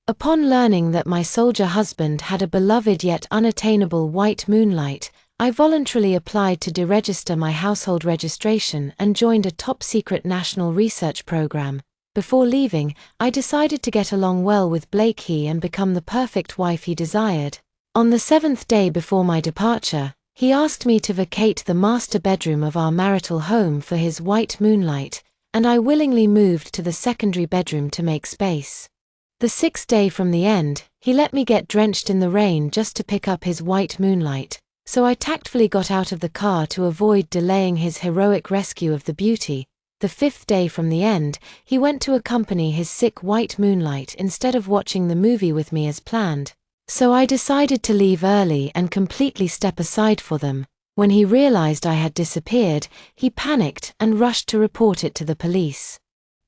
Upon learning that my soldier husband had a beloved yet unattainable white moonlight, I voluntarily applied to deregister my household registration and joined a top-secret national research program. Before leaving, I decided to get along well with Blakey and become the perfect wife he desired. On the 7th day before my departure, he asked me to vacate the master bedroom of our marital home for his white moonlight, and I willingly moved to the secondary bedroom to make space. The 6th day from the end, he let me get drenched in the rain just to pick up his white moonlight, so I tactfully got out of the car to avoid delaying his heroic rescue of the beauty. The 5th day from the end, he went to accompany his sick white moonlight instead of watching the movie with me as planned. So I decided to leave early and completely step aside for them. When he realized I had disappeared, he panicked and rushed to report it to the police,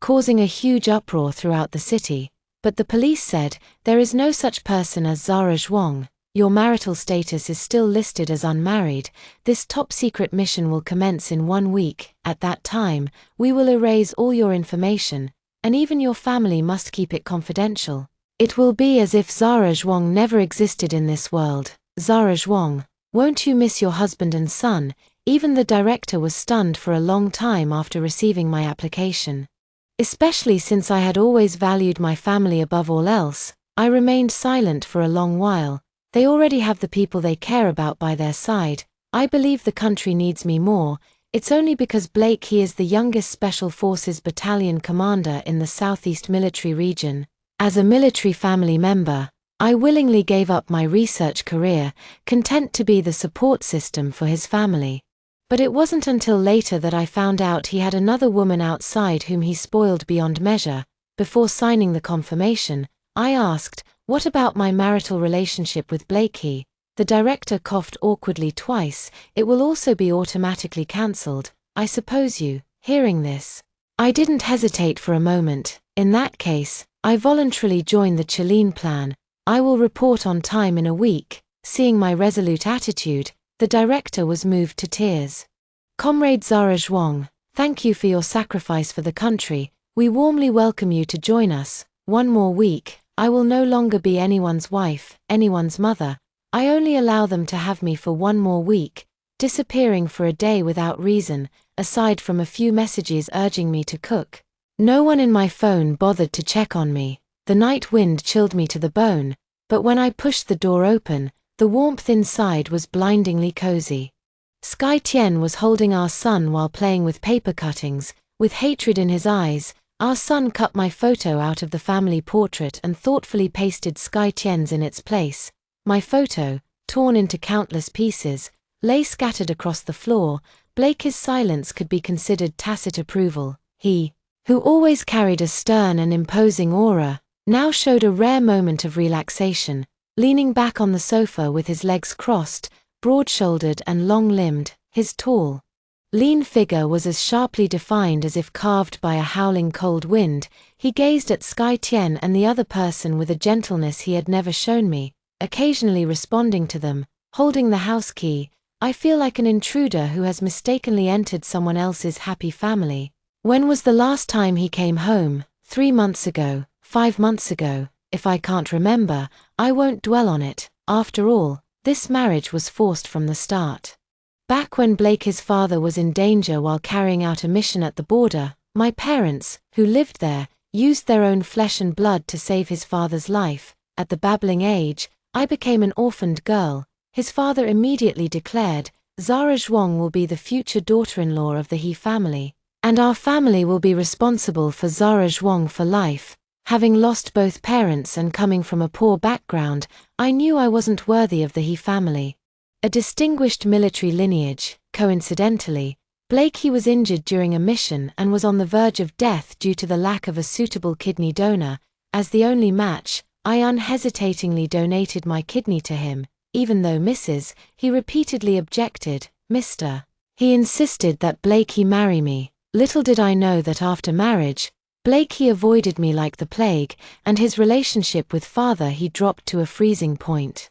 causing a huge uproar throughout the city. But the police said, "There is no such person as Zara Zhuang. Your marital status is still listed as unmarried. This top-secret mission will commence in 1 week. At that time, we will erase all your information, and even your family must keep it confidential. It will be as if Zara Zhuang never existed in this world. Zara Zhuang, won't you miss your husband and son?" Even the director was stunned for a long time after receiving my application. Especially since I had always valued my family above all else, I remained silent for a long while. They already have the people they care about by their side. I believe the country needs me more. It's only because Blake is the youngest Special Forces battalion commander in the Southeast Military Region. As a military family member, I willingly gave up my research career, content to be the support system for his family. But it wasn't until later that I found out he had another woman outside whom he spoiled beyond measure. Before signing the confirmation, I asked, "What about my marital relationship with Blakey?" The director coughed awkwardly twice. "It will also be automatically cancelled, I suppose you." Hearing this, I didn't hesitate for a moment. In that case, I voluntarily joined the Chilean plan. I will report on time in a week. Seeing my resolute attitude, the director was moved to tears. "Comrade Zara Zhuang, thank you for your sacrifice for the country. We warmly welcome you to join us. 1 more week. I will no longer be anyone's wife, anyone's mother. I only allow them to have me for 1 more week." Disappearing for a day without reason, aside from a few messages urging me to cook. No one in my phone bothered to check on me. The night wind chilled me to the bone, but when I pushed the door open, the warmth inside was blindingly cozy. Sky Tian was holding our son while playing with paper cuttings. With hatred in his eyes, our son cut my photo out of the family portrait and thoughtfully pasted Sky Tian's in its place. My photo, torn into countless pieces, lay scattered across the floor. Blake's silence could be considered tacit approval. He, who always carried a stern and imposing aura, now showed a rare moment of relaxation, leaning back on the sofa with his legs crossed, broad-shouldered and long-limbed. His tall, lean figure was as sharply defined as if carved by a howling cold wind. He gazed at Sky Tian and the other person with a gentleness he had never shown me, occasionally responding to them, holding the house key. I feel like an intruder who has mistakenly entered someone else's happy family. When was the last time he came home? 3 months ago, 5 months ago. If I can't remember, I won't dwell on it. After all, this marriage was forced from the start. Back when Blake's father was in danger while carrying out a mission at the border, my parents, who lived there, used their own flesh and blood to save his father's life. At the babbling age, I became an orphaned girl. His father immediately declared, "Zara Zhuang will be the future daughter-in-law of the He family, and our family will be responsible for Zara Zhuang for life." Having lost both parents and coming from a poor background, I knew I wasn't worthy of the He family. A distinguished military lineage, coincidentally, Blakey was injured during a mission and was on the verge of death due to the lack of a suitable kidney donor. As the only match, I unhesitatingly donated my kidney to him, even though he repeatedly objected. He insisted that Blakey marry me. Little did I know that after marriage, Blakey avoided me like the plague, and his relationship with father he dropped to a freezing point.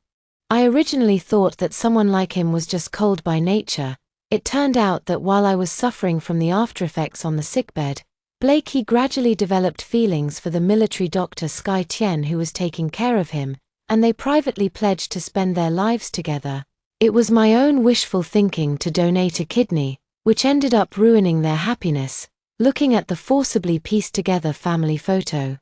I originally thought that someone like him was just cold by nature. It turned out that while I was suffering from the aftereffects on the sickbed, Blakey gradually developed feelings for the military doctor Sky Tien who was taking care of him, and they privately pledged to spend their lives together. It was my own wishful thinking to donate a kidney, which ended up ruining their happiness. Looking at the forcibly pieced together family photo,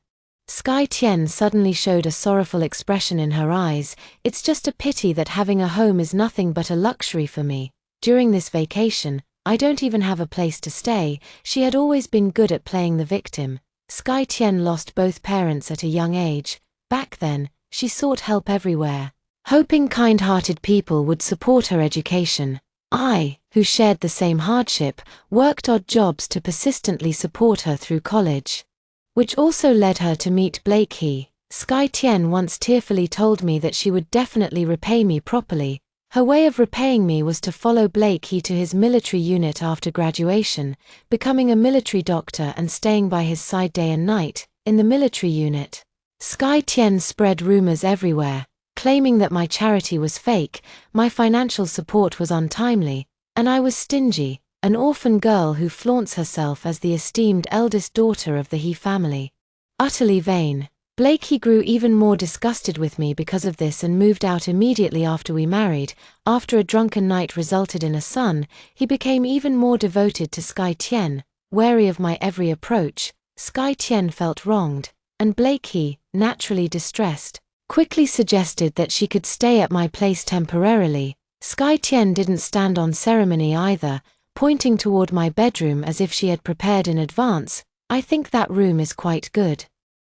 Sky Tien suddenly showed a sorrowful expression in her eyes. It's just a pity that having a home is nothing but a luxury for me. During this vacation, I don't even have a place to stay. She had always been good at playing the victim. Sky Tien lost both parents at a young age. Back then, she sought help everywhere, hoping kind-hearted people would support her education. I, who shared the same hardship, worked odd jobs to persistently support her through college, which also led her to meet Blakey. Sky Tien once tearfully told me that she would definitely repay me properly. Her way of repaying me was to follow Blakey to his military unit after graduation, becoming a military doctor and staying by his side day and night. In the military unit, Sky Tien spread rumors everywhere, claiming that my charity was fake, my financial support was untimely, and I was stingy, an orphan girl who flaunts herself as the esteemed eldest daughter of the He family. Utterly vain. Blakey grew even more disgusted with me because of this and moved out immediately after we married. After a drunken night resulted in a son, he became even more devoted to Sky Tien. Wary of my every approach, Sky Tien felt wronged, and Blakey, naturally distressed, quickly suggested that she could stay at my place temporarily. Sky Tien didn't stand on ceremony either, pointing toward my bedroom as if she had prepared in advance. I think that room is quite good.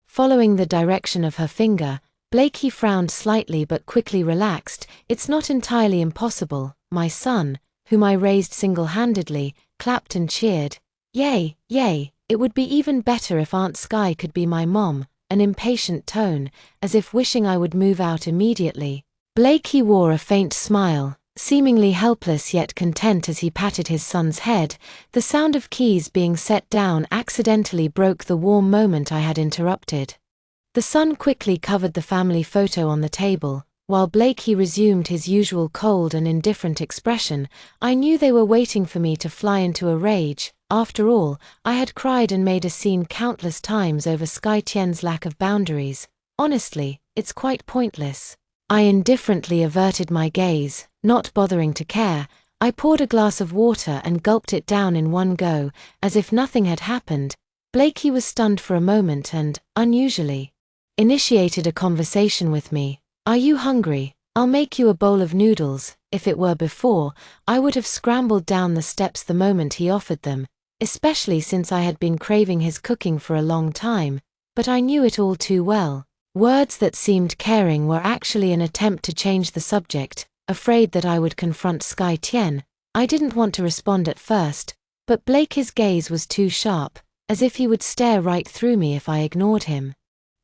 Following the direction of her finger, Blakey frowned slightly but quickly relaxed. It's not entirely impossible. My son, whom I raised single-handedly, clapped and cheered. Yay, yay, it would be even better if Aunt Sky could be my mom. An impatient tone, as if wishing I would move out immediately. Blakey wore a faint smile, seemingly helpless yet content as he patted his son's head. The sound of keys being set down accidentally broke the warm moment I had interrupted. The son quickly covered the family photo on the table, while Blakey resumed his usual cold and indifferent expression. I knew they were waiting for me to fly into a rage. After all, I had cried and made a scene countless times over Sky Tien's lack of boundaries. Honestly, it's quite pointless. I indifferently averted my gaze, not bothering to care. I poured a glass of water and gulped it down in one go, as if nothing had happened. Blakey was stunned for a moment and, unusually, initiated a conversation with me. Are you hungry? I'll make you a bowl of noodles. If it were before, I would have scrambled down the steps the moment he offered them, especially since I had been craving his cooking for a long time, but I knew it all too well. Words that seemed caring were actually an attempt to change the subject. Afraid that I would confront Sky Tien, I didn't want to respond at first, but Blakey's gaze was too sharp, as if he would stare right through me if I ignored him.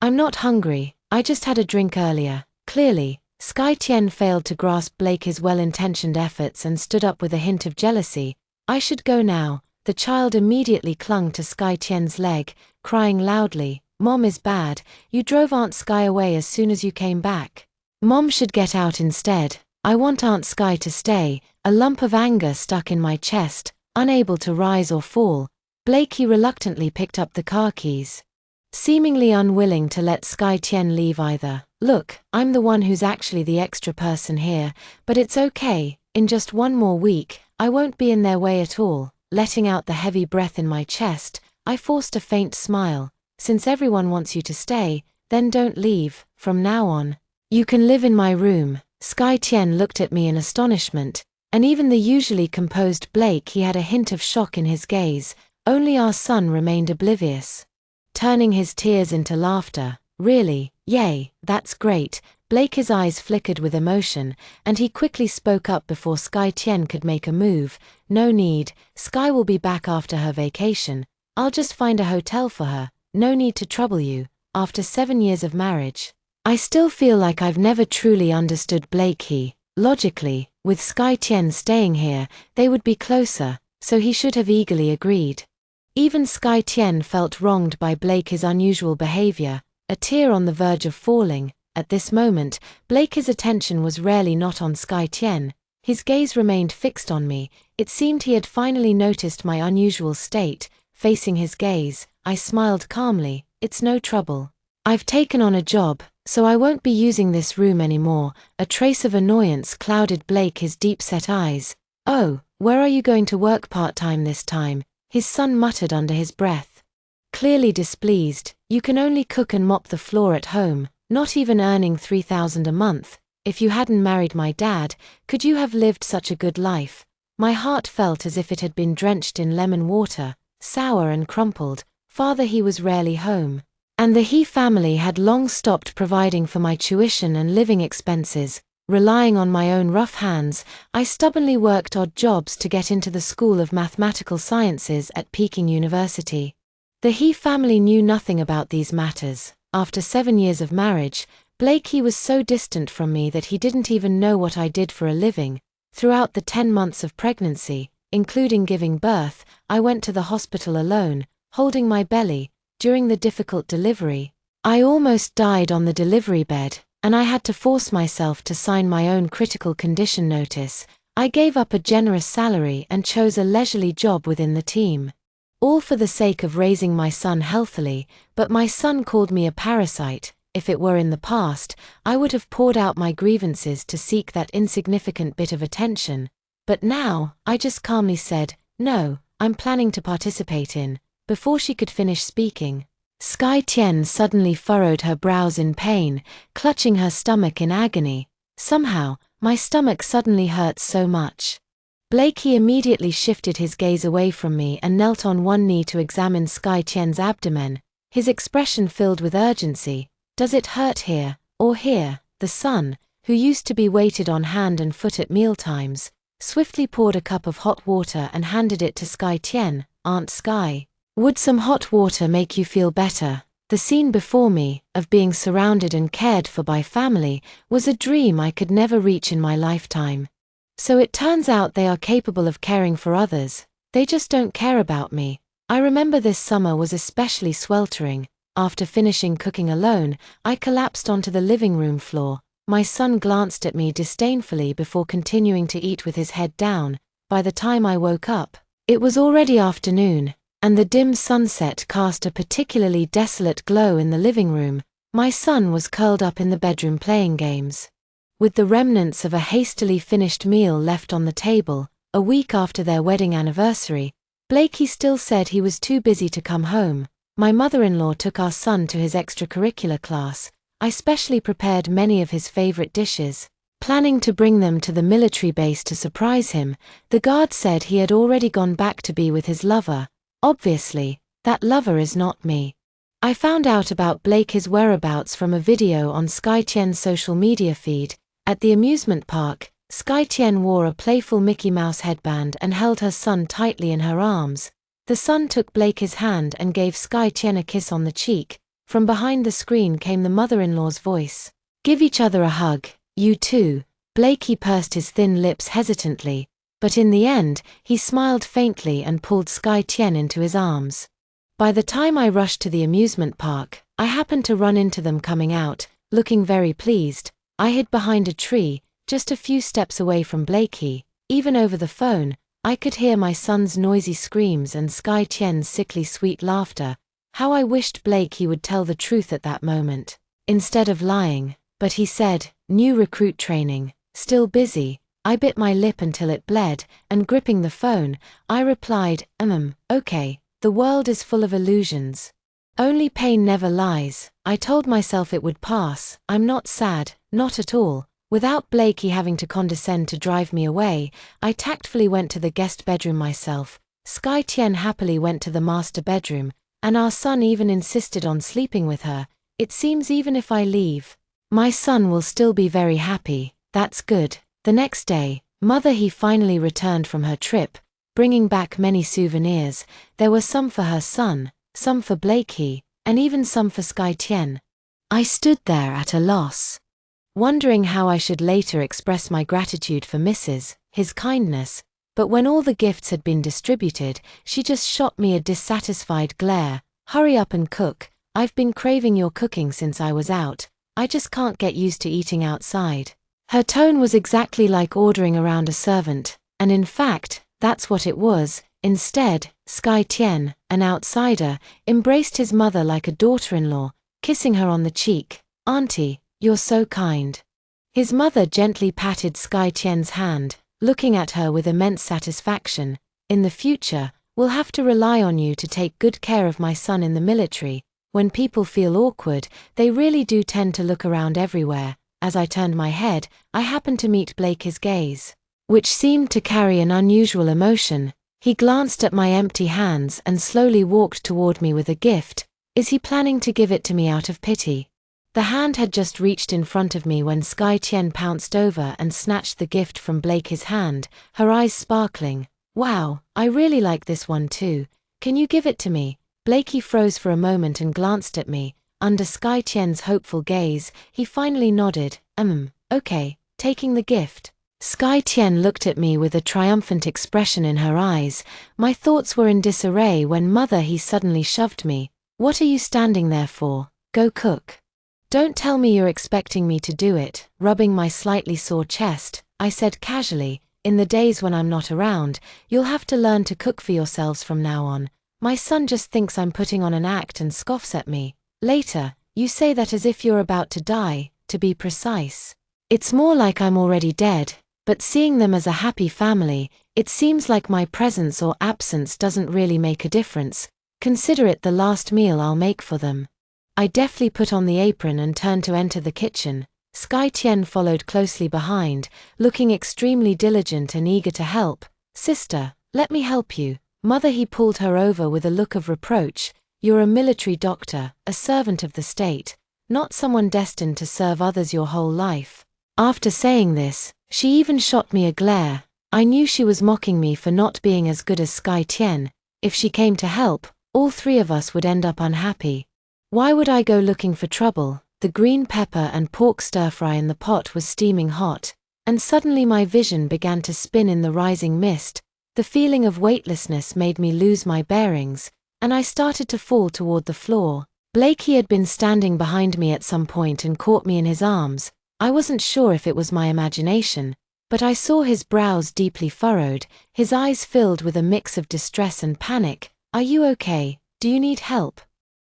I'm not hungry, I just had a drink earlier. Clearly, Sky Tien failed to grasp Blakey's well-intentioned efforts and stood up with a hint of jealousy. I should go now. The child immediately clung to Sky Tien's leg, crying loudly, Mom is bad, you drove Aunt Sky away as soon as you came back. Mom should get out instead. I want Aunt Sky to stay. A lump of anger stuck in my chest, unable to rise or fall. Blakey reluctantly picked up the car keys, seemingly unwilling to let Sky Tien leave either. Look, I'm the one who's actually the extra person here, but it's okay. In just one more week, I won't be in their way at all. Letting out the heavy breath in my chest, I forced a faint smile. Since everyone wants you to stay, then don't leave. From now on, you can live in my room. Sky Tien looked at me in astonishment, and even the usually composed Blakey had a hint of shock in his gaze. Only our son remained oblivious, turning his tears into laughter. Really? Yay, that's great. Blakey's eyes flickered with emotion, and he quickly spoke up before Sky Tien could make a move. No need, Sky will be back after her vacation. I'll just find a hotel for her. No need to trouble you. After 7 years of marriage, I still feel like I've never truly understood Blakey. Logically, with Sky Tien staying here, they would be closer, so he should have eagerly agreed. Even Sky Tien felt wronged by Blakey's unusual behavior, a tear on the verge of falling. At this moment, Blakey's attention was rarely not on Sky Tien. His gaze remained fixed on me. It seemed he had finally noticed my unusual state. facing his gaze. I smiled calmly. It's no trouble. I've taken on a job, so I won't be using this room anymore. A trace of annoyance clouded his deep-set eyes. Oh, where are you going to work part-time this time? His son muttered under his breath. Clearly displeased. You can only cook and mop the floor at home, not even earning $3,000 a month. If you hadn't married my dad, could you have lived such a good life? My heart felt as if it had been drenched in lemon water, sour and crumpled. Father, he was rarely home. And the He family had long stopped providing for my tuition and living expenses. Relying on my own rough hands, I stubbornly worked odd jobs to get into the School of Mathematical Sciences at Peking University. The He family knew nothing about these matters. After 7 years of marriage, Blakey was so distant from me that he didn't even know what I did for a living. Throughout the 10 months of pregnancy, including giving birth, I went to the hospital alone, holding my belly. During the difficult delivery, I almost died on the delivery bed, and I had to force myself to sign my own critical condition notice. I gave up a generous salary and chose a leisurely job within the team. All for the sake of raising my son healthily, but my son called me a parasite. If it were in the past, I would have poured out my grievances to seek that insignificant bit of attention. But now, I just calmly said, no, I'm planning to participate in. Before she could finish speaking, Sky Tian suddenly furrowed her brows in pain, clutching her stomach in agony. Somehow, my stomach suddenly hurt so much. Blakey immediately shifted his gaze away from me and knelt on one knee to examine Sky Tian's abdomen, his expression filled with urgency. Does it hurt here, or here? The son, who used to be waited on hand and foot at mealtimes, swiftly poured a cup of hot water and handed it to Sky Tian. Aunt Sky, would some hot water make you feel better? The scene before me, of being surrounded and cared for by family, was a dream I could never reach in my lifetime. So it turns out they are capable of caring for others. They just don't care about me. I remember this summer was especially sweltering. After finishing cooking alone, I collapsed onto the living room floor. My son glanced at me disdainfully before continuing to eat with his head down. By the time I woke up, it was already afternoon, and the dim sunset cast a particularly desolate glow in the living room. My son was curled up in the bedroom playing games. With the remnants of a hastily finished meal left on the table, a week after their wedding anniversary, Blakey still said he was too busy to come home. My mother-in-law took our son to his extracurricular class. I specially prepared many of his favorite dishes, planning to bring them to the military base to surprise him. The guard said he had already gone back to be with his lover. Obviously, that lover is not me. I found out about Blakey's whereabouts from a video on Sky Tian's social media feed. At the amusement park, Sky Tian wore a playful Mickey Mouse headband and held her son tightly in her arms. The son took Blakey's hand and gave Sky Tian a kiss on the cheek. From behind the screen came the mother-in-law's voice. Give each other a hug, you two. Blakey pursed his thin lips hesitantly, but in the end, he smiled faintly and pulled Sky Tian into his arms. By the time I rushed to the amusement park, I happened to run into them coming out, looking very pleased. I hid behind a tree, just a few steps away from Blakey. Even over the phone, I could hear my son's noisy screams and Sky Tian's sickly sweet laughter. How I wished Blakey would tell the truth at that moment, instead of lying. But he said, new recruit training, still busy. I bit my lip until it bled, and gripping the phone, I replied, okay, the world is full of illusions. Only pain never lies. I told myself it would pass. I'm not sad, not at all. Without Blakey having to condescend to drive me away, I tactfully went to the guest bedroom myself. Sky Tian happily went to the master bedroom, and our son even insisted on sleeping with her. It seems even if I leave, my son will still be very happy. That's good. The next day, he finally returned from her trip, bringing back many souvenirs. There were some for her son, some for Blakey, and even some for Sky Tian. I stood there at a loss, wondering how I should later express my gratitude for his kindness, but when all the gifts had been distributed, she just shot me a dissatisfied glare. Hurry up and cook. I've been craving your cooking since I was out. I just can't get used to eating outside. Her tone was exactly like ordering around a servant, and in fact, that's what it was. Instead, Sky Tian, an outsider, embraced his mother like a daughter-in-law, kissing her on the cheek. "Auntie, you're so kind." His mother gently patted Sky Tian's hand, looking at her with immense satisfaction. "In the future, we'll have to rely on you to take good care of my son in the military. When people feel awkward, they really do tend to look around everywhere." As I turned my head, I happened to meet Blake's gaze, which seemed to carry an unusual emotion. He glanced at my empty hands and slowly walked toward me with a gift. Is he planning to give it to me out of pity? The hand had just reached in front of me when Sky Tian pounced over and snatched the gift from Blake's hand, her eyes sparkling. "Wow, I really like this one too. Can you give it to me?" Blakey froze for a moment and glanced at me. Under Sky Tian's hopeful gaze, he finally nodded. Okay," taking the gift. Sky Tian looked at me with a triumphant expression in her eyes. My thoughts were in disarray when Mother he suddenly shoved me. "What are you standing there for? Go cook." "Don't tell me you're expecting me to do it," rubbing my slightly sore chest, I said casually. "In the days when I'm not around, you'll have to learn to cook for yourselves from now on. My son just thinks I'm putting on an act and scoffs at me." "Later, you say that as if you're about to die, to be precise." "It's more like I'm already dead. But seeing them as a happy family, it seems like my presence or absence doesn't really make a difference. Consider it the last meal I'll make for them." I deftly put on the apron and turned to enter the kitchen. Sky Tian followed closely behind, looking extremely diligent and eager to help. "Sister, let me help you." Mother he pulled her over with a look of reproach. "You're a military doctor, a servant of the state, not someone destined to serve others your whole life." After saying this, she even shot me a glare. I knew she was mocking me for not being as good as Sky Tian. If she came to help, all three of us would end up unhappy. Why would I go looking for trouble? The green pepper and pork stir-fry in the pot was steaming hot, and suddenly my vision began to spin in the rising mist. The feeling of weightlessness made me lose my bearings, and I started to fall toward the floor. Blakey had been standing behind me at some point and caught me in his arms. I wasn't sure if it was my imagination, but I saw his brows deeply furrowed, his eyes filled with a mix of distress and panic. "Are you okay? Do you need help?"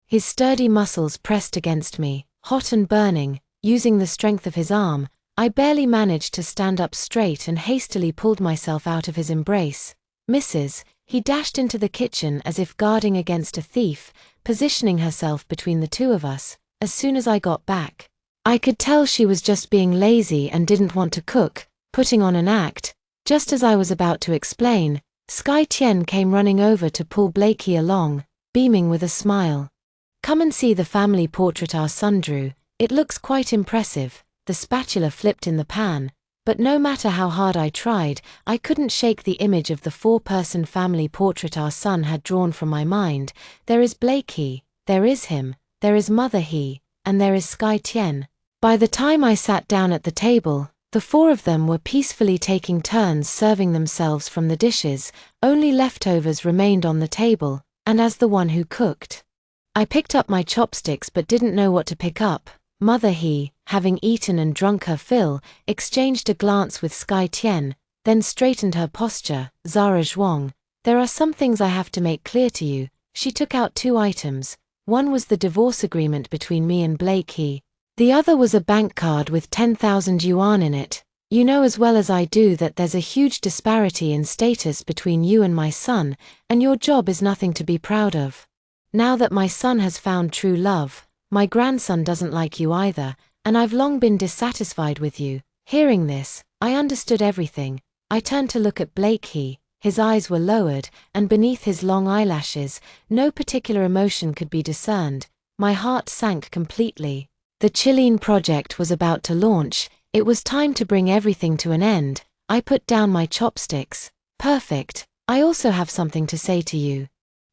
His sturdy muscles pressed against me, hot and burning. Using the strength of his arm, I barely managed to stand up straight and hastily pulled myself out of his embrace. "Mrs." He dashed into the kitchen as if guarding against a thief, positioning herself between the two of us. As soon as I got back, I could tell she was just being lazy and didn't want to cook, putting on an act. Just as I was about to explain, Sky Tian came running over to pull Blakey along, beaming with a smile. "Come and see the family portrait our son drew. It looks quite impressive." The spatula flipped in the pan, but no matter how hard I tried, I couldn't shake the image of the four-person family portrait our son had drawn from my mind. There is Blakey, there is him, there is Mother he, and there is Sky Tian. By the time I sat down at the table, the four of them were peacefully taking turns serving themselves from the dishes. Only leftovers remained on the table, and as the one who cooked, I picked up my chopsticks but didn't know what to pick up. Mother he, having eaten and drunk her fill, exchanged a glance with Sky Tian, then straightened her posture. "Zara Zhuang, there are some things I have to make clear to you." She took out 2 items. One was the divorce agreement between me and Blake he. The other was a bank card with 10,000 yuan in it. "You know as well as I do that there's a huge disparity in status between you and my son, and your job is nothing to be proud of. Now that my son has found true love, my grandson doesn't like you either, and I've long been dissatisfied with you." Hearing this, I understood everything. I turned to look at Blake he. His eyes were lowered, and beneath his long eyelashes, no particular emotion could be discerned. My heart sank completely. The Chilean project was about to launch. It was time to bring everything to an end. I put down my chopsticks. "Perfect. I also have something to say to you."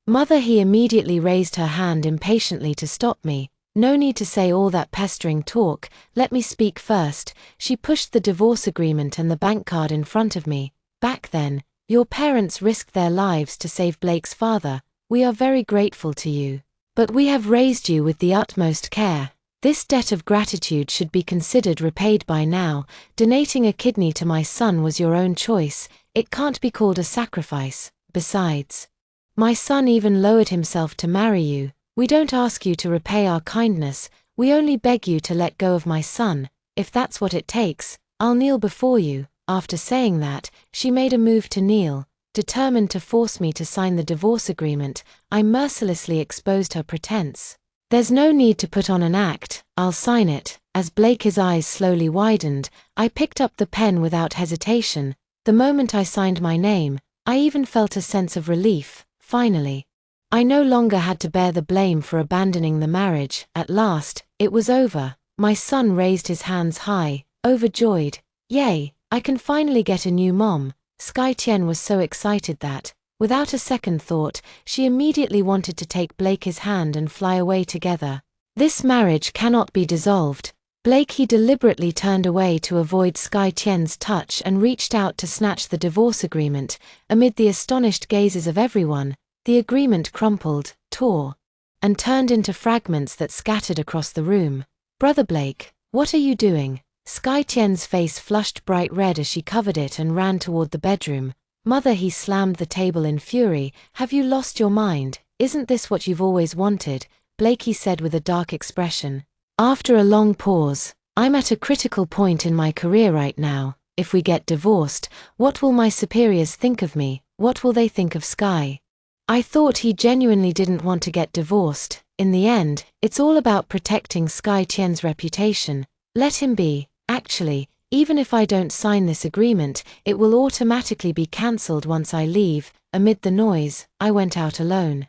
Mother he immediately raised her hand impatiently to stop me. "No need to say all that pestering talk, let me speak first." She pushed the divorce agreement and the bank card in front of me. "Back then, your parents risked their lives to save Blake's father. We are very grateful to you. But we have raised you with the utmost care. This debt of gratitude should be considered repaid by now. Donating a kidney to my son was your own choice. It can't be called a sacrifice. Besides, my son even lowered himself to marry you. We don't ask you to repay our kindness, we only beg you to let go of my son. If that's what it takes, I'll kneel before you." After saying that, she made a move to kneel, determined to force me to sign the divorce agreement. I mercilessly exposed her pretense. "There's no need to put on an act, I'll sign it." As Blake's eyes slowly widened, I picked up the pen without hesitation. The moment I signed my name, I even felt a sense of relief. Finally, I no longer had to bear the blame for abandoning the marriage. At last, it was over. My son raised his hands high, overjoyed. "Yay, I can finally get a new mom." Sky Tian was so excited that, without a second thought, she immediately wanted to take Blake's hand and fly away together. "This marriage cannot be dissolved." Blake deliberately turned away to avoid Sky Tian's touch and reached out to snatch the divorce agreement. Amid the astonished gazes of everyone, the agreement crumpled, tore, and turned into fragments that scattered across the room. "Brother Blake, what are you doing?" Sky Tian's face flushed bright red as she covered it and ran toward the bedroom. "Mother," he slammed the table in fury, "have you lost your mind? Isn't this what you've always wanted?" Blake said with a dark expression. After a long pause, "I'm at a critical point in my career right now. If we get divorced, what will my superiors think of me? What will they think of Sky?" I thought he genuinely didn't want to get divorced. In the end, it's all about protecting Sky Tian's reputation. Let him be. Actually, even if I don't sign this agreement, it will automatically be cancelled once I leave. Amid the noise, I went out alone.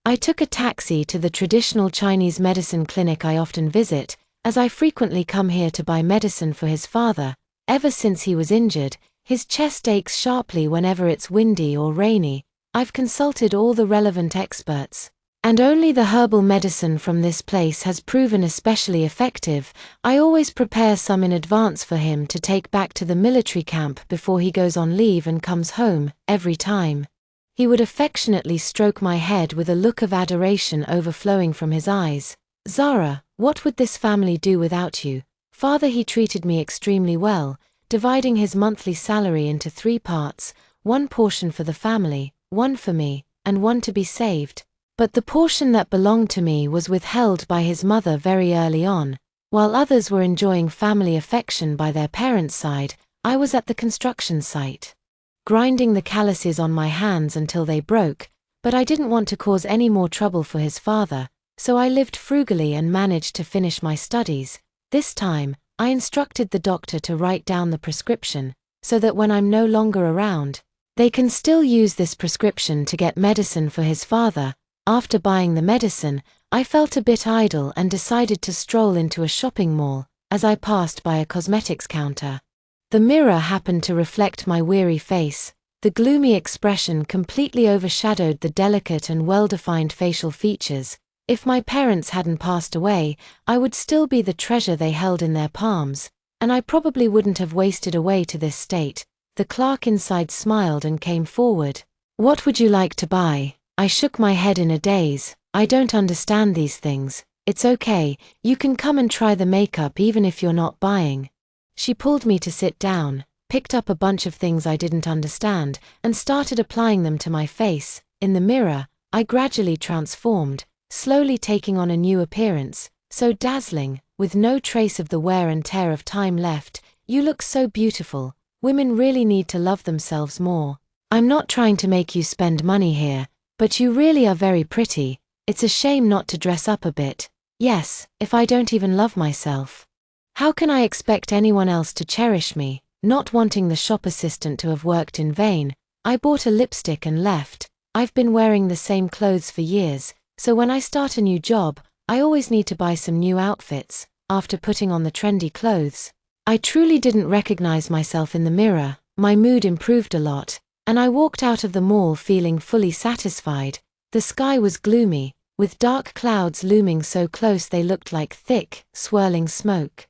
I took a taxi to the traditional Chinese medicine clinic I often visit, as I frequently come here to buy medicine for his father. Ever since he was injured, his chest aches sharply whenever it's windy or rainy. I've consulted all the relevant experts, and only the herbal medicine from this place has proven especially effective. I always prepare some in advance for him to take back to the military camp before he goes on leave and comes home. Every time, he would affectionately stroke my head with a look of adoration overflowing from his eyes. "Zara, what would this family do without you?" "Father, he treated me extremely well, dividing his monthly salary into 3 parts, 1 portion for the family, 1 for me, and 1 to be saved. But the portion that belonged to me was withheld by his mother very early on. While others were enjoying family affection by their parents' side, I was at the construction site, grinding the calluses on my hands until they broke. But I didn't want to cause any more trouble for his father, so I lived frugally and managed to finish my studies. This time, I instructed the doctor to write down the prescription, so that when I'm no longer around, they can still use this prescription to get medicine for his father." After buying the medicine, I felt a bit idle and decided to stroll into a shopping mall. As I passed by a cosmetics counter, the mirror happened to reflect my weary face. The gloomy expression completely overshadowed the delicate and well-defined facial features. If my parents hadn't passed away, I would still be the treasure they held in their palms, and I probably wouldn't have wasted away to this state. The clerk inside smiled and came forward. "What would you like to buy?" I shook my head in a daze. "I don't understand these things." "It's okay, you can come and try the makeup even if you're not buying." She pulled me to sit down, picked up a bunch of things I didn't understand, and started applying them to my face. In the mirror, I gradually transformed, slowly taking on a new appearance, so dazzling, with no trace of the wear and tear of time left. "You look so beautiful. Women really need to love themselves more. I'm not trying to make you spend money here, but you really are very pretty. It's a shame not to dress up a bit." "Yes, if I don't even love myself, how can I expect anyone else to cherish me?" Not wanting the shop assistant to have worked in vain, I bought a lipstick and left. I've been wearing the same clothes for years, so when I start a new job, I always need to buy some new outfits. After putting on the trendy clothes, I truly didn't recognize myself in the mirror. My mood improved a lot, and I walked out of the mall feeling fully satisfied. The sky was gloomy, with dark clouds looming so close they looked like thick, swirling smoke.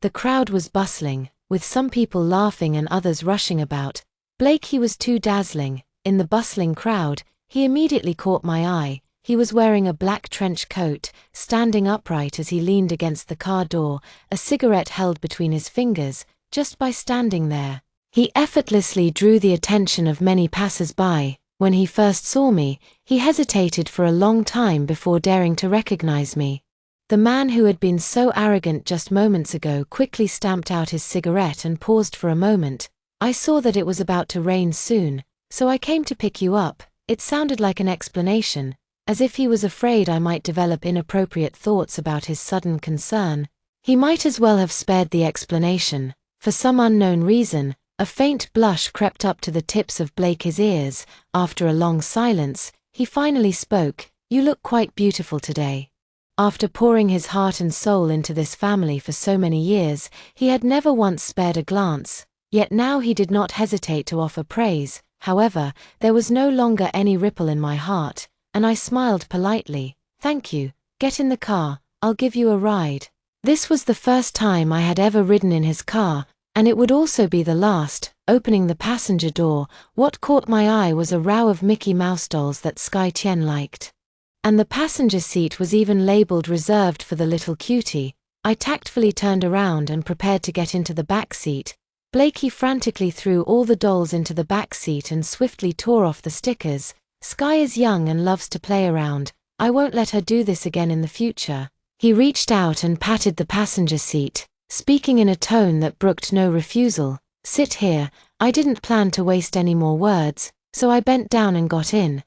The crowd was bustling, with some people laughing and others rushing about. Blake was too dazzling. In the bustling crowd, he immediately caught my eye. He was wearing a black trench coat, standing upright as he leaned against the car door, a cigarette held between his fingers. Just by standing there, he effortlessly drew the attention of many passers-by. When he first saw me, he hesitated for a long time before daring to recognize me. The man who had been so arrogant just moments ago quickly stamped out his cigarette and paused for a moment. I saw that it was about to rain soon, so I came to pick you up. It sounded like an explanation, as if he was afraid I might develop inappropriate thoughts about his sudden concern. He might as well have spared the explanation. For some unknown reason, a faint blush crept up to the tips of Blake's ears. After a long silence, he finally spoke. "You look quite beautiful today." After pouring his heart and soul into this family for so many years, he had never once spared a glance, yet now he did not hesitate to offer praise. However, there was no longer any ripple in my heart, and I smiled politely. "Thank you. Get in the car, I'll give you a ride." This was the first time I had ever ridden in his car, and it would also be the last. Opening the passenger door, what caught my eye was a row of Mickey Mouse dolls that Sky Tien liked. And the passenger seat was even labeled reserved for the little cutie. I tactfully turned around and prepared to get into the back seat. Blakey frantically threw all the dolls into the back seat and swiftly tore off the stickers. "Sky is young and loves to play around. I won't let her do this again in the future." He reached out and patted the passenger seat, speaking in a tone that brooked no refusal. "Sit here." I didn't plan to waste any more words, so I bent down and got in.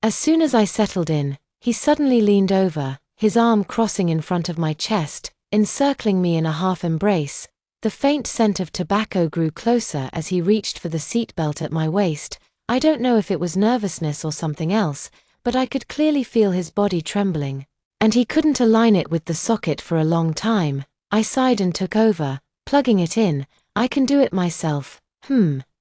As soon as I settled in, he suddenly leaned over, his arm crossing in front of my chest, encircling me in a half embrace. The faint scent of tobacco grew closer as he reached for the seatbelt at my waist. I don't know if it was nervousness or something else, but I could clearly feel his body trembling. And he couldn't align it with the socket for a long time. I sighed and took over, plugging it in. "I can do it myself."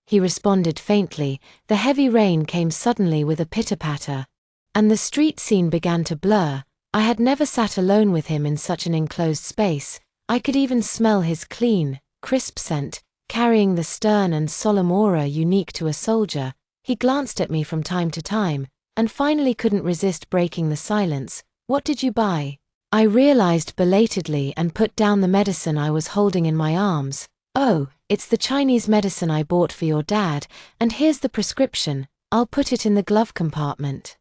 He responded faintly. The heavy rain came suddenly with a pitter-patter, and the street scene began to blur. I had never sat alone with him in such an enclosed space. I could even smell his clean, crisp scent, carrying the stern and solemn aura unique to a soldier. He glanced at me from time to time, and finally couldn't resist breaking the silence. "What did you buy?" I realized belatedly and put down the medicine I was holding in my arms. "Oh, it's the Chinese medicine I bought for your dad, and here's the prescription. I'll put it in the glove compartment.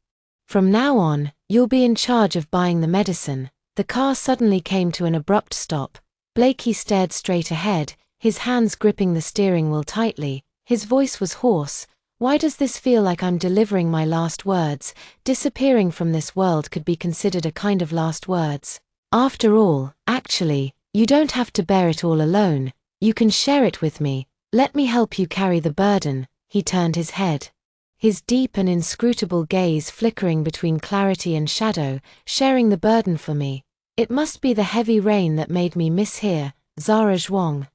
From now on, you'll be in charge of buying the medicine." The car suddenly came to an abrupt stop. Blakey stared straight ahead, his hands gripping the steering wheel tightly. His voice was hoarse. "Why does this feel like I'm delivering my last words?" Disappearing from this world could be considered a kind of last words. "After all, actually, you don't have to bear it all alone. You can share it with me. Let me help you carry the burden." He turned his head, his deep and inscrutable gaze flickering between clarity and shadow. "Sharing the burden for me. It must be the heavy rain that made me miss here." "Zara Zhuang,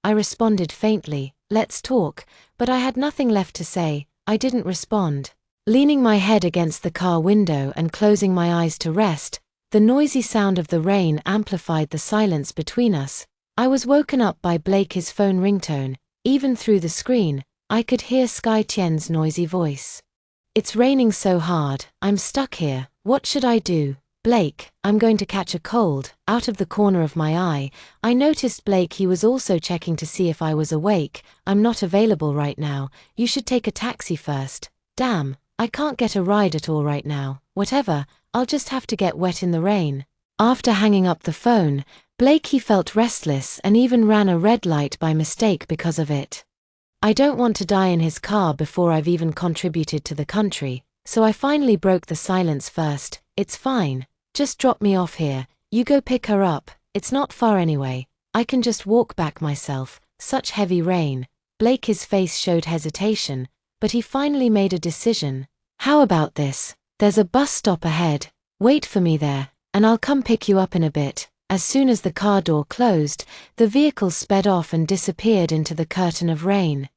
I responded faintly. "Let's talk," but I had nothing left to say. I didn't respond. Leaning my head against the car window and closing my eyes to rest, the noisy sound of the rain amplified the silence between us. I was woken up by Blake's phone ringtone. Even through the screen, I could hear Sky Tien's noisy voice. "It's raining so hard, I'm stuck here. What should I do?" "Blake, I'm going to catch a cold." Out of the corner of my eye, I noticed Blake. He was also checking to see if I was awake. "I'm not available right now. You should take a taxi first." "Damn, I can't get a ride at all right now." "Whatever, I'll just have to get wet in the rain." After hanging up the phone, Blakey felt restless and even ran a red light by mistake because of it. I don't want to die in his car before I've even contributed to the country, so I finally broke the silence first. "It's fine. Just drop me off here. You go pick her up. It's not far anyway. I can just walk back myself." Such heavy rain. Blake's face showed hesitation, but he finally made a decision. "How about this? There's a bus stop ahead. Wait for me there, and I'll come pick you up in a bit." As soon as the car door closed, the vehicle sped off and disappeared into the curtain of rain.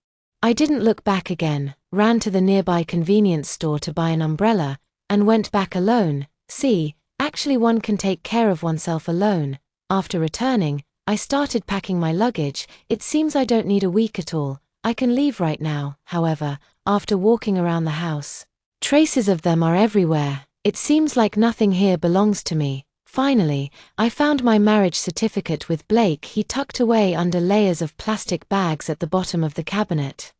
I didn't look back again, ran to the nearby convenience store to buy an umbrella, and went back alone. See, actually one can take care of oneself alone. After returning, I started packing my luggage. It seems I don't need a week at all. I can leave right now, however, after walking around the house. Traces of them are everywhere. It seems like nothing here belongs to me. Finally, I found my marriage certificate with Blake. He tucked away under layers of plastic bags at the bottom of the cabinet.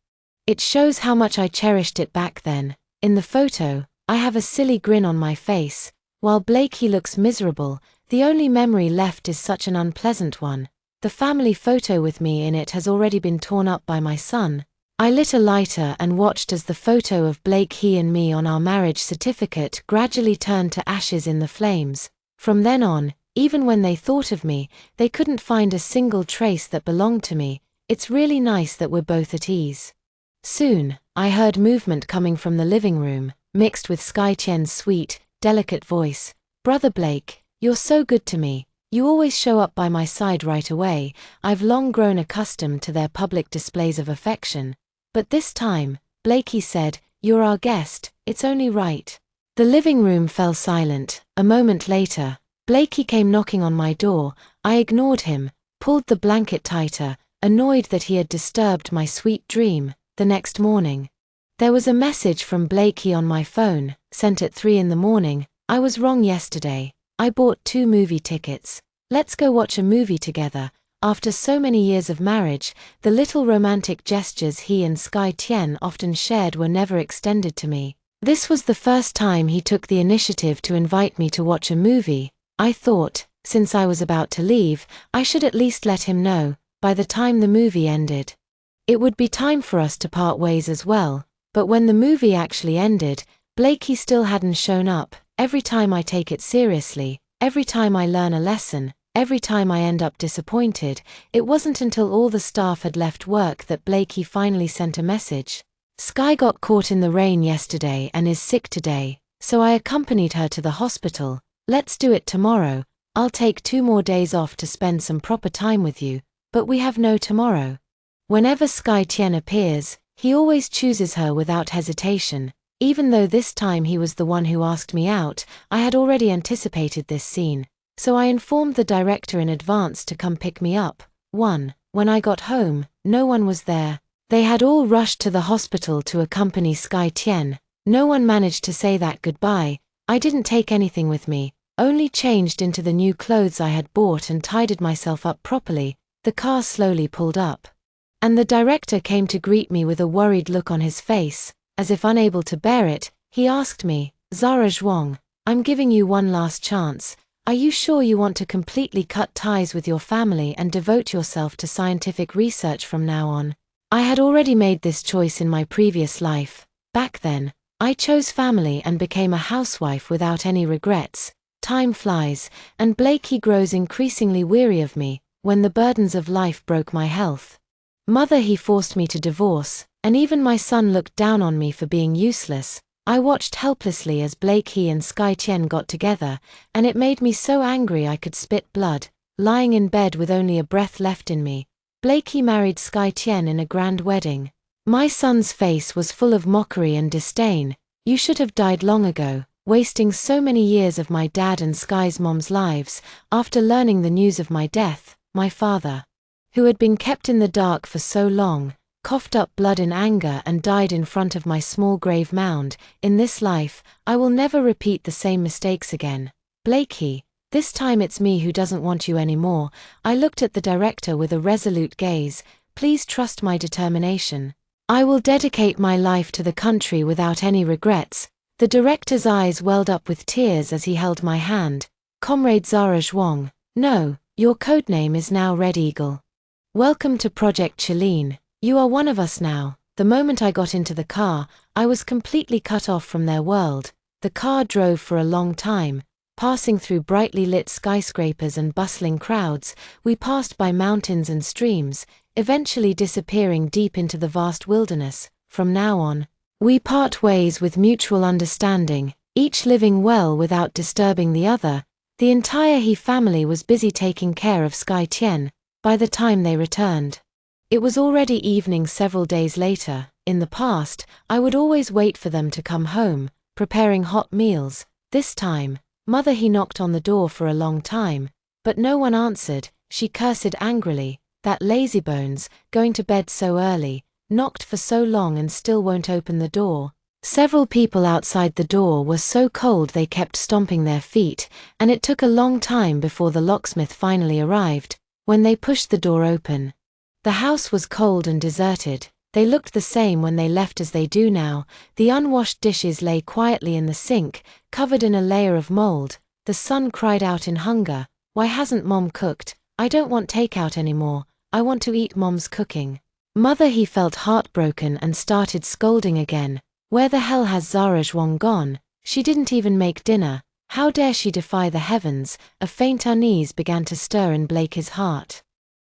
It shows how much I cherished it back then. In the photo, I have a silly grin on my face, while Blakey looks miserable. The only memory left is such an unpleasant one. The family photo with me in it has already been torn up by my son. I lit a lighter and watched as the photo of Blakey and me on our marriage certificate gradually turned to ashes in the flames. From then on, even when they thought of me, they couldn't find a single trace that belonged to me. It's really nice that we're both at ease. Soon, I heard movement coming from the living room, mixed with Sky Tien's sweet, delicate voice. "Brother Blake, you're so good to me. You always show up by my side right away." I've long grown accustomed to their public displays of affection. But this time, Blakey said, "You're our guest, it's only right." The living room fell silent. A moment later, Blakey came knocking on my door. I ignored him, pulled the blanket tighter, annoyed that he had disturbed my sweet dream. The next morning, there was a message from Blakey on my phone, sent at 3 in the morning. "I was wrong yesterday. I bought 2 movie tickets. Let's go watch a movie together." After so many years of marriage, the little romantic gestures he and Sky Tien often shared were never extended to me. This was the first time he took the initiative to invite me to watch a movie. I thought, since I was about to leave, I should at least let him know. By the time the movie ended, it would be time for us to part ways as well. But when the movie actually ended, Blakey still hadn't shown up. Every time I take it seriously, every time I learn a lesson, every time I end up disappointed, it wasn't until all the staff had left work that Blakey finally sent a message. "Sky got caught in the rain yesterday and is sick today, so I accompanied her to the hospital. Let's do it tomorrow. I'll take 2 more days off to spend some proper time with you, but we have no tomorrow." Whenever Sky Tien appears, he always chooses her without hesitation. Even though this time he was the one who asked me out, I had already anticipated this scene. So I informed the director in advance to come pick me up. When I got home, no one was there. They had all rushed to the hospital to accompany Sky Tien. No one managed to say that goodbye. I didn't take anything with me, only changed into the new clothes I had bought and tidied myself up properly. The car slowly pulled up, and the director came to greet me with a worried look on his face. As if unable to bear it, he asked me, "Zara Zhuang, I'm giving you one last chance. Are you sure you want to completely cut ties with your family and devote yourself to scientific research from now on?" I had already made this choice in my previous life. Back then, I chose family and became a housewife without any regrets. Time flies, and Blakey grows increasingly weary of me. When the burdens of life broke my health, mother, he forced me to divorce, and even my son looked down on me for being useless. I watched helplessly as Blakey and Sky Tien got together, and it made me so angry I could spit blood. Lying in bed with only a breath left in me, Blakey married Sky Tien in a grand wedding. My son's face was full of mockery and disdain. "You should have died long ago, wasting so many years of my dad and Sky's mom's lives." After learning the news of my death, my father, who had been kept in the dark for so long, coughed up blood in anger and died in front of my small grave mound. In this life, I will never repeat the same mistakes again. "Blakey, this time it's me who doesn't want you anymore." I looked at the director with a resolute gaze. "Please trust my determination. I will dedicate my life to the country without any regrets." The director's eyes welled up with tears as he held my hand. "Comrade Zara Zhuang, no, your codename is now Red Eagle. Welcome to Project Cheline. You are one of us now." The moment I got into the car, I was completely cut off from their world. The car drove for a long time, passing through brightly lit skyscrapers and bustling crowds. We passed by mountains and streams, eventually disappearing deep into the vast wilderness. From now on, we part ways with mutual understanding, each living well without disturbing the other. The entire He family was busy taking care of Sky Tien. By the time they returned, it was already evening. Several days later. In the past, I would always wait for them to come home, preparing hot meals. This time, mother, he knocked on the door for a long time, but no one answered. She cursed angrily. "That lazybones, going to bed so early, knocked for so long and still won't open the door." Several people outside the door were so cold they kept stomping their feet, and it took a long time before the locksmith finally arrived. When they pushed the door open, the house was cold and deserted. They looked the same when they left as they do now. The unwashed dishes lay quietly in the sink, covered in a layer of mold. The son cried out in hunger, "Why hasn't Mom cooked? I don't want takeout anymore. I want to eat Mom's cooking." Mother, he felt heartbroken and started scolding again. Where the hell has Zara Zhuang gone? She didn't even make dinner. How dare she defy the heavens? A faint unease began to stir in Blake's heart.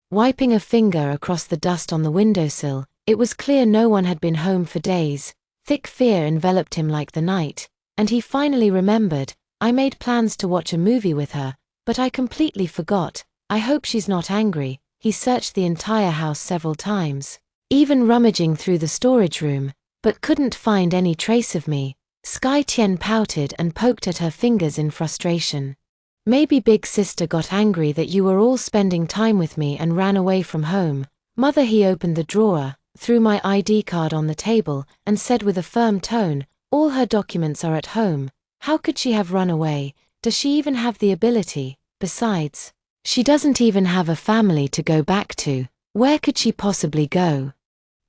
Wiping a finger across the dust on the windowsill, it was clear no one had been home for days. Thick fear enveloped him like the night, and he finally remembered, "I made plans to watch a movie with her, but I completely forgot. I hope she's not angry." He searched the entire house several times, even rummaging through the storage room, but couldn't find any trace of me. Sky Tian pouted and poked at her fingers in frustration. "Maybe big sister got angry that you were all spending time with me and ran away from home." Mother, he opened the drawer, threw my ID card on the table, and said with a firm tone, "All her documents are at home. How could she have run away? Does she even have the ability? Besides, she doesn't even have a family to go back to. Where could she possibly go?"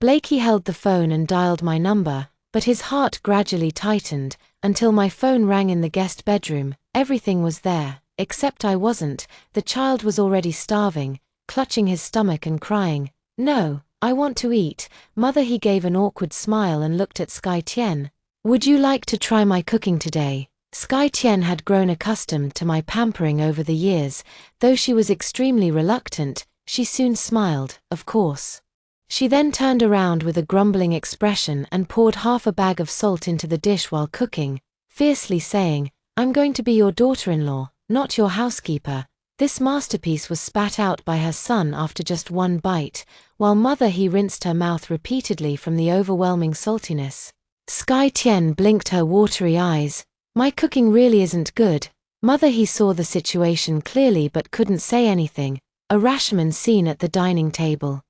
Blakey held the phone and dialed my number, but his heart gradually tightened, until my phone rang in the guest bedroom. Everything was there, except I wasn't. The child was already starving, clutching his stomach and crying, "No, I want to eat." Mother, he gave an awkward smile and looked at Sky Tian. "Would you like to try my cooking today?" Sky Tian had grown accustomed to my pampering over the years. Though she was extremely reluctant, she soon smiled, "Of course." She then turned around with a grumbling expression and poured half a bag of salt into the dish while cooking, fiercely saying, "I'm going to be your daughter-in-law, not your housekeeper." This masterpiece was spat out by her son after just one bite, while Mother, he rinsed her mouth repeatedly from the overwhelming saltiness. Sky Tian blinked her watery eyes. "My cooking really isn't good." Mother, he saw the situation clearly but couldn't say anything. A Rashomon scene at the dining table.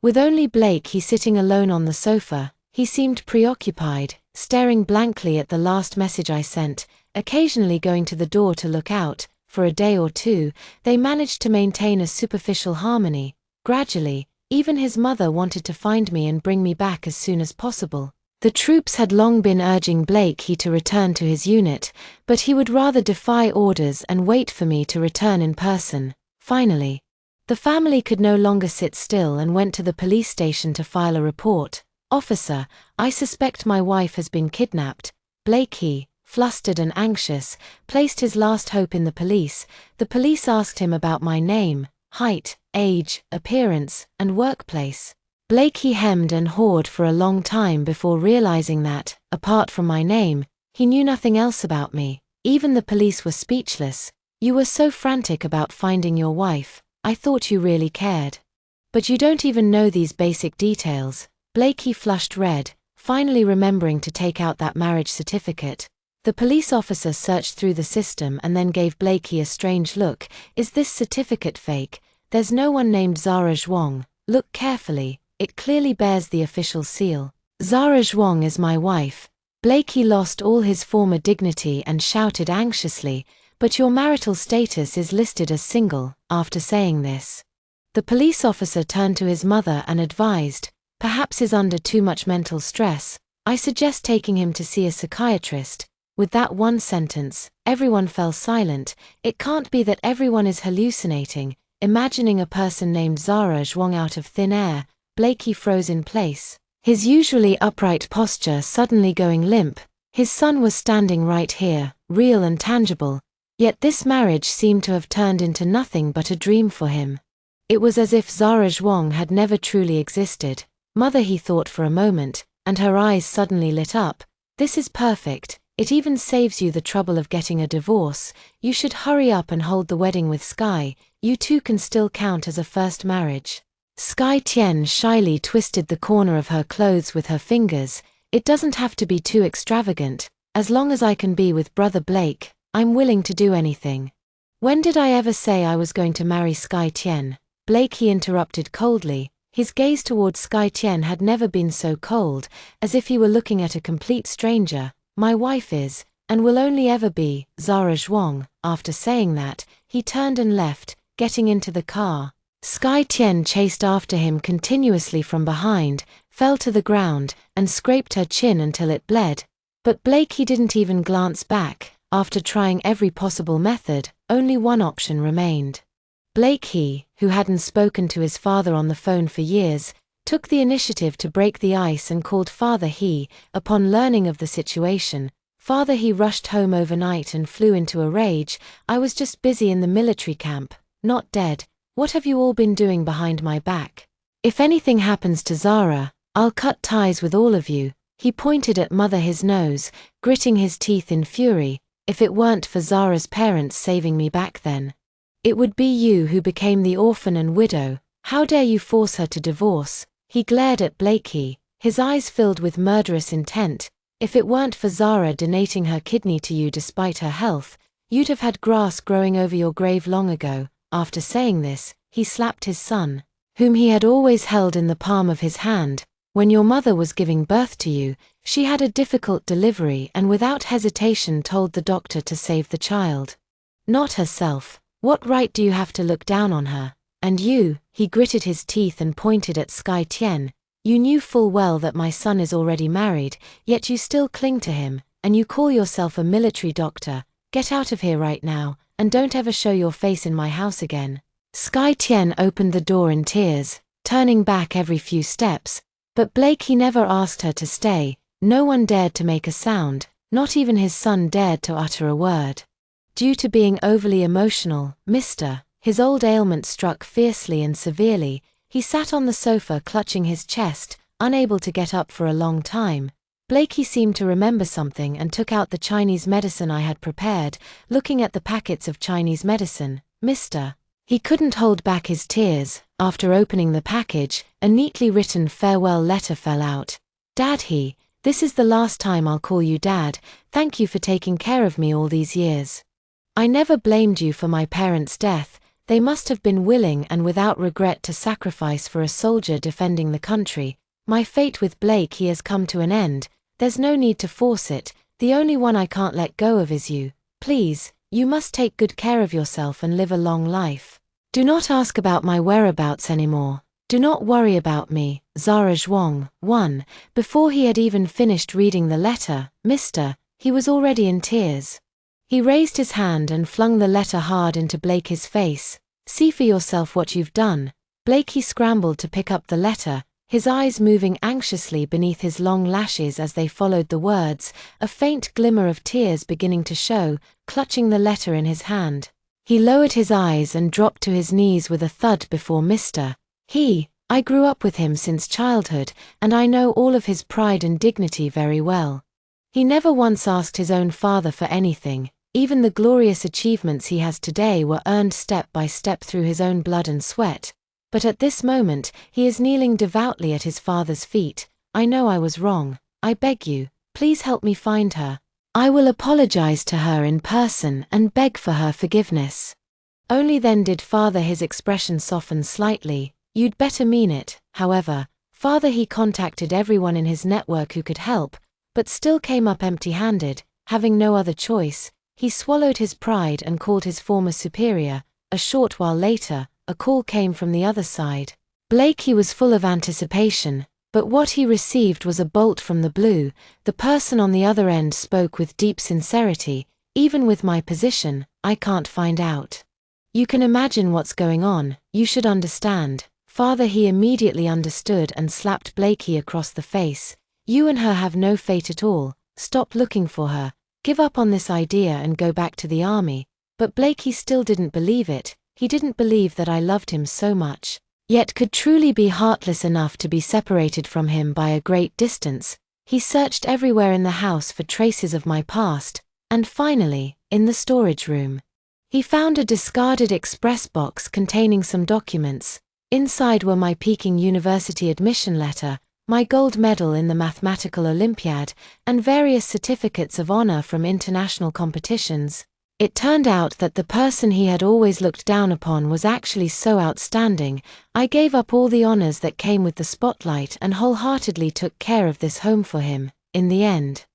With only Blake, he sitting alone on the sofa, he seemed preoccupied, staring blankly at the last message I sent, occasionally going to the door to look out. For a day or two, they managed to maintain a superficial harmony. Gradually, even his mother wanted to find me and bring me back as soon as possible. The troops had long been urging Blake to return to his unit, but he would rather defy orders and wait for me to return in person. Finally, the family could no longer sit still and went to the police station to file a report. "Officer, I suspect my wife has been kidnapped." Blake, he, flustered and anxious, placed his last hope in the police. The police asked him about my name, height, age, appearance, and workplace. Blake, he hemmed and hawed for a long time before realizing that, apart from my name, he knew nothing else about me. Even the police were speechless. "You were so frantic about finding your wife. I thought you really cared. But you don't even know these basic details." Blake, he flushed red, finally remembering to take out that marriage certificate. The police officer searched through the system and then gave Blakey a strange look. "Is this certificate fake? There's no one named Zara Zhuang. Look carefully, it clearly bears the official seal." "Zara Zhuang is my wife." Blakey lost all his former dignity and shouted anxiously, "But your marital status is listed as single." After saying this, the police officer turned to his mother and advised, "Perhaps he's under too much mental stress. I suggest taking him to see a psychiatrist." With that one sentence, everyone fell silent. It can't be that everyone is hallucinating, imagining a person named Zara Zhuang out of thin air. Blakey froze in place, his usually upright posture suddenly going limp. His son was standing right here, real and tangible, yet this marriage seemed to have turned into nothing but a dream for him. It was as if Zara Zhuang had never truly existed. Mother, he thought for a moment, and her eyes suddenly lit up. "This is perfect. It even saves you the trouble of getting a divorce. You should hurry up and hold the wedding with Sky. You two can still count as a first marriage." Sky Tian shyly twisted the corner of her clothes with her fingers. "It doesn't have to be too extravagant. As long as I can be with Brother Blake, I'm willing to do anything." "When did I ever say I was going to marry Sky Tian?" Blake, he interrupted coldly. His gaze towards Sky Tian had never been so cold, as if he were looking at a complete stranger. "My wife is, and will only ever be, Zara Zhuang." After saying that, he turned and left, getting into the car. Sky Tian chased after him continuously from behind, fell to the ground, and scraped her chin until it bled. But Blakey didn't even glance back. After trying every possible method, only one option remained. Blakey, who hadn't spoken to his father on the phone for years, took the initiative to break the ice and called Father He. Upon learning of the situation, Father He rushed home overnight and flew into a rage. "I was just busy in the military camp, not dead. What have you all been doing behind my back? If anything happens to Zara, I'll cut ties with all of you." He pointed at Mother His nose, gritting his teeth in fury. "If it weren't for Zara's parents saving me back then, it would be you who became the orphan and widow. How dare you force her to divorce?" He glared at Blakey, his eyes filled with murderous intent. "If it weren't for Zara donating her kidney to you despite her health, you'd have had grass growing over your grave long ago." After saying this, he slapped his son, whom he had always held in the palm of his hand. "When your mother was giving birth to you, she had a difficult delivery and without hesitation told the doctor to save the child, not herself. What right do you have to look down on her? And you," he gritted his teeth and pointed at Sky Tien, "you knew full well that my son is already married, yet you still cling to him, and you call yourself a military doctor. Get out of here right now, and don't ever show your face in my house again." Sky Tien opened the door in tears, turning back every few steps. But Blakey never asked her to stay. No one dared to make a sound, not even his son dared to utter a word. Due to being overly emotional, his old ailment struck fiercely and severely. He sat on the sofa clutching his chest, unable to get up for a long time. Blakey seemed to remember something and took out the Chinese medicine I had prepared. Looking at the packets of Chinese medicine, He couldn't hold back his tears. After opening the package, a neatly written farewell letter fell out. "Dad this is the last time I'll call you Dad. Thank you for taking care of me all these years. I never blamed you for my parents' death. They must have been willing and without regret to sacrifice for a soldier defending the country. My fate with Blakey has come to an end. There's no need to force it. The only one I can't let go of is you. Please, you must take good care of yourself and live a long life. Do not ask about my whereabouts anymore. Do not worry about me, Zara Zhuang." Before he had even finished reading the letter, he was already in tears. He raised his hand and flung the letter hard into Blakey's face. "See for yourself what you've done." Blakey scrambled to pick up the letter, his eyes moving anxiously beneath his long lashes as they followed the words, a faint glimmer of tears beginning to show. Clutching the letter in his hand, he lowered his eyes and dropped to his knees with a thud before I grew up with him since childhood, and I know all of his pride and dignity very well. He never once asked his own father for anything. Even the glorious achievements he has today were earned step by step through his own blood and sweat. But at this moment, he is kneeling devoutly at his father's feet. "I know I was wrong. I beg you, please help me find her. I will apologize to her in person and beg for her forgiveness." Only then did Father His expression soften slightly. "You'd better mean it." However, Father He contacted everyone in his network who could help, but still came up empty-handed. Having no other choice, he swallowed his pride and called his former superior. A short while later, a call came from the other side. Blakey was full of anticipation, but what he received was a bolt from the blue. The person on the other end spoke with deep sincerity. "Even with my position, I can't find out. You can imagine what's going on. You should understand." Father He immediately understood and slapped Blakey across the face. "You and her have no fate at all. Stop looking for her. Give up on this idea and go back to the army." But Blakey still didn't believe it. He didn't believe that I loved him so much, yet could truly be heartless enough to be separated from him by a great distance. He searched everywhere in the house for traces of my past, and finally, in the storage room, he found a discarded express box containing some documents. Inside were my Peking University admission letter, my gold medal in the mathematical Olympiad, and various certificates of honor from international competitions. It turned out that the person he had always looked down upon was actually so outstanding. I gave up all the honors that came with the spotlight and wholeheartedly took care of this home for him. In the end,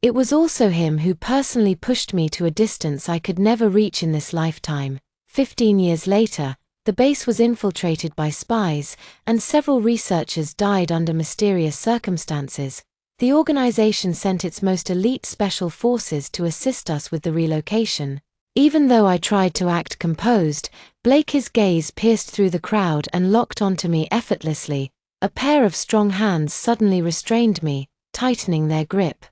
it was also him who personally pushed me to a distance I could never reach in this lifetime. 15 years later, The base was infiltrated by spies, and several researchers died under mysterious circumstances. The organization sent its most elite special forces to assist us with the relocation. Even though I tried to act composed, Blakey's gaze pierced through the crowd and locked onto me effortlessly. A pair of strong hands suddenly restrained me, tightening their grip.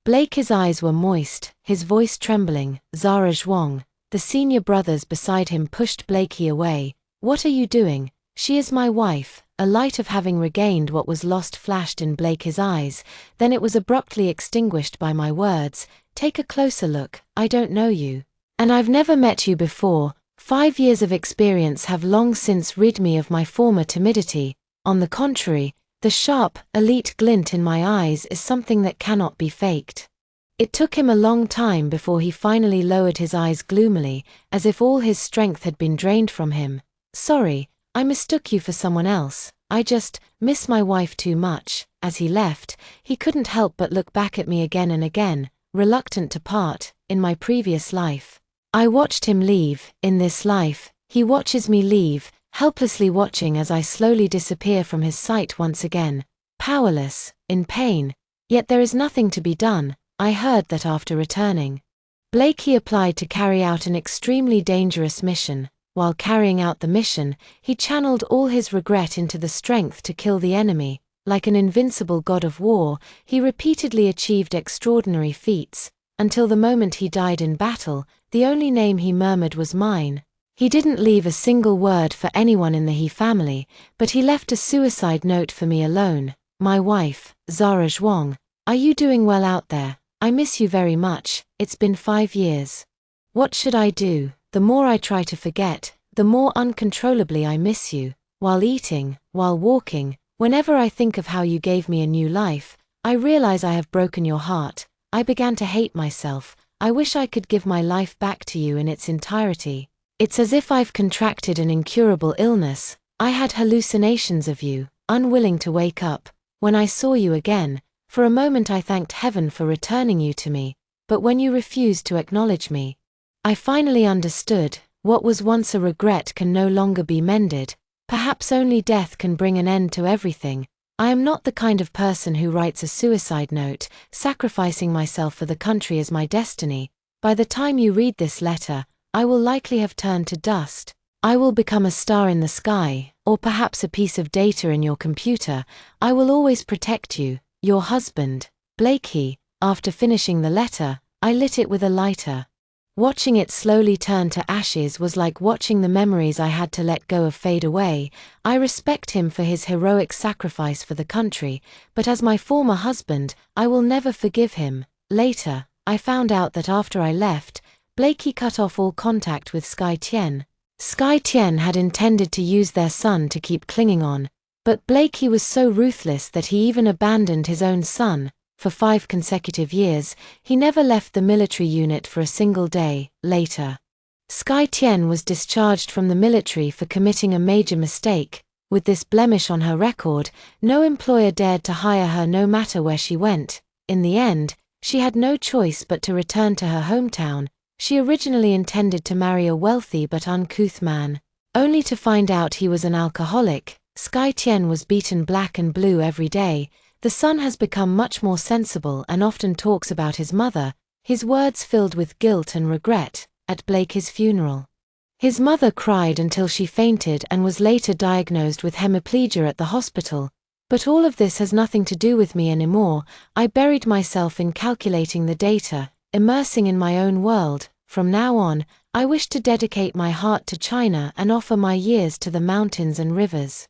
Blakey's eyes were moist, his voice trembling. Zara Zhuang, the senior brothers beside him, pushed Blakey away. "What are you doing? She is my wife." A light of having regained what was lost flashed in Blakey's eyes, then it was abruptly extinguished by my words. "Take a closer look. I don't know you. And I've never met you before. 5 years of experience have long since rid me of my former timidity. On the contrary, the sharp, elite glint in my eyes is something that cannot be faked." It took him a long time before he finally lowered his eyes gloomily, as if all his strength had been drained from him. "Sorry, I mistook you for someone else. I just miss my wife too much." As he left, he couldn't help but look back at me again and again, reluctant to part. In my previous life, I watched him leave. In this life, he watches me leave, helplessly watching as I slowly disappear from his sight once again, powerless, in pain. Yet there is nothing to be done. I heard that after returning, Blakey applied to carry out an extremely dangerous mission. While carrying out the mission, he channeled all his regret into the strength to kill the enemy. Like an invincible god of war, he repeatedly achieved extraordinary feats. Until the moment he died in battle, the only name he murmured was mine. He didn't leave a single word for anyone in the He family, but he left a suicide note for me alone. "My wife, Zara Zhuang. Are you doing well out there? I miss you very much. It's been 5 years. What should I do? The more I try to forget, the more uncontrollably I miss you. While eating, while walking, whenever I think of how you gave me a new life, I realize I have broken your heart. I began to hate myself. I wish I could give my life back to you in its entirety. It's as if I've contracted an incurable illness. I had hallucinations of you, unwilling to wake up. When I saw you again, for a moment I thanked heaven for returning you to me, but when you refused to acknowledge me, I finally understood. What was once a regret can no longer be mended. Perhaps only death can bring an end to everything. I am not the kind of person who writes a suicide note. Sacrificing myself for the country is my destiny. By the time you read this letter, I will likely have turned to dust. I will become a star in the sky, or perhaps a piece of data in your computer. I will always protect you, your husband, Blakey. After finishing the letter, I lit it with a lighter. Watching it slowly turn to ashes was like watching the memories I had to let go of fade away. I respect him for his heroic sacrifice for the country, but as my former husband, I will never forgive him. Later, I found out that after I left, Blakey cut off all contact with Sky Tien. Sky Tien had intended to use their son to keep clinging on, but Blakey was so ruthless that he even abandoned his own son. For 5 consecutive years, he never left the military unit for a single day. Later, Sky Tien was discharged from the military for committing a major mistake. With this blemish on her record, no employer dared to hire her no matter where she went. In the end, she had no choice but to return to her hometown. She originally intended to marry a wealthy but uncouth man, only to find out he was an alcoholic. Sky Tien was beaten black and blue every day. The son has become much more sensible and often talks about his mother, his words filled with guilt and regret. At Blakey's funeral, his mother cried until she fainted and was later diagnosed with hemiplegia at the hospital. But all of this has nothing to do with me anymore. I buried myself in calculating the data, immersing in my own world. From now on, I wish to dedicate my heart to China and offer my years to the mountains and rivers.